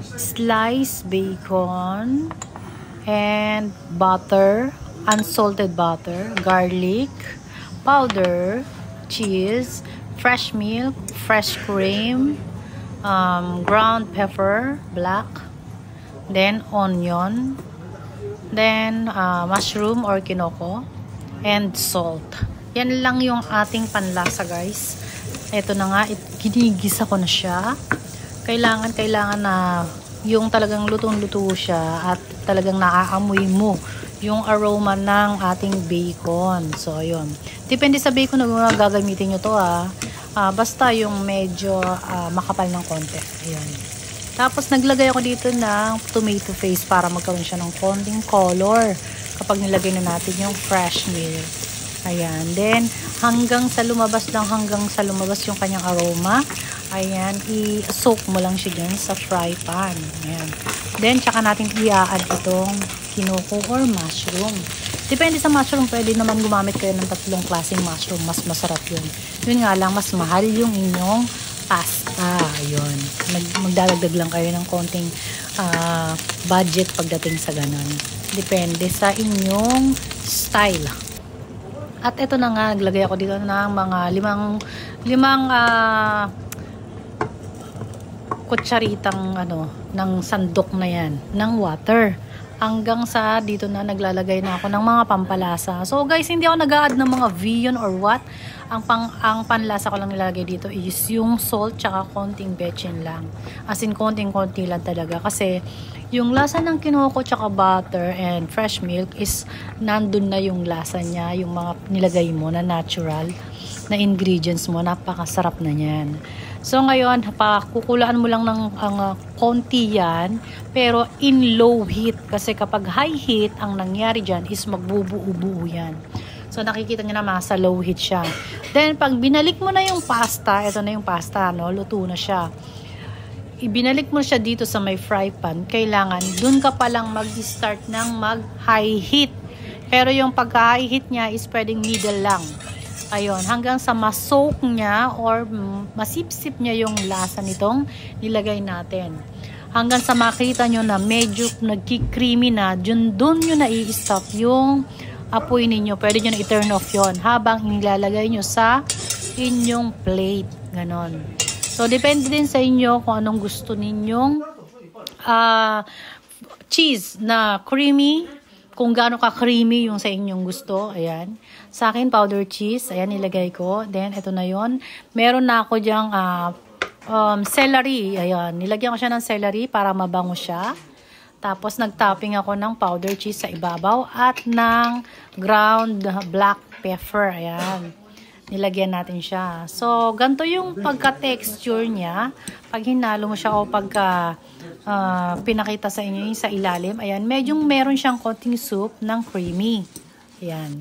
sliced bacon, and butter, unsalted butter, garlic, powder, cheese, fresh milk, fresh cream, ground pepper, black, then onion, then mushroom or kinoko, and salt. Yan lang yung ating panlasa, guys. Ito na nga, ginigisa ko na siya. Kailangan na yung talagang lutong-luto siya at talagang naaamoy mo yung aroma ng ating bacon. So, ayun. Depende sa bacon na gagamitin nyo to, basta yung medyo makapal ng konti. Ayan. Tapos, naglagay ako dito ng tomato paste para magkaroon siya ng konting color kapag nilagay na natin yung fresh milk. Ayan. Then, hanggang sa lumabas yung kanyang aroma. Ayan. I-soak mo lang siya dyan sa fry pan. Ayan. Then, tsaka natin i-add itong kinoko or mushroom. Depende sa mushroom, pwede naman gumamit kayo ng 3 klaseng mushroom. Mas masarap yun. Yun nga lang, mas mahal yung inyong pasta. Ayun. Magdadagdag lang kayo ng konting budget pagdating sa ganun. Depende sa inyong style. At ito na nga, naglagay ako dito ng mga limang kutsaritang ng sandok na yan, ng water. Hanggang sa dito na naglalagay na ako ng mga pampalasa. So guys, hindi ako nag-a-add ng mga viyon or what. Ang panlasa ko lang nilalagay dito is yung salt tsaka konting bechin lang. As in konting-konti lang talaga. Kasi yung lasa ng kinoko tsaka butter and fresh milk is nandun na yung lasa niya. Yung mga nilagay mo na natural na ingredients mo. Napakasarap na yan. So ngayon, kukulaan mo lang ng konti yan, pero in low heat. Kasi kapag high heat, ang nangyari dyan is magbubuo-buo yan. So nakikita nyo naman, sa low heat siya. Then pag binalik mo na yung pasta, ito na yung pasta, luto na siya. Ibinalik mo siya dito sa may fry pan, kailangan dun ka palang mag-start ng mag-high heat. Pero yung pagka-high heat niya is pwedeng middle lang. Ayun, hanggang sa ma-soak niya or masipsip niya yung lasa nitong nilagay natin. Hanggang sa makita nyo na medyo nagki-creamy na, dun nyo na i-stop yung apoy ninyo. Pwede nyo na i-turn off yon habang inilalagay nyo sa inyong plate. Ganon. So, depende din sa inyo kung anong gusto ninyong cheese na creamy. Kung gaano ka-creamy yung sa inyong gusto. Ayan. Sa akin, powder cheese. Ayan, nilagay ko. Then, ito na yon. Meron na ako dyang celery. Ayan. Nilagyan ko siya ng celery para mabango siya. Tapos, nag-topping ako ng powder cheese sa ibabaw at ng ground black pepper. Ayan. Nilagyan natin siya. So, ganito yung pagka-texture niya. Pag hinalo mo siya o pagka pinakita sa inyo yung sa ilalim. Ayan, meron siyang konting soup ng creamy. Ayan.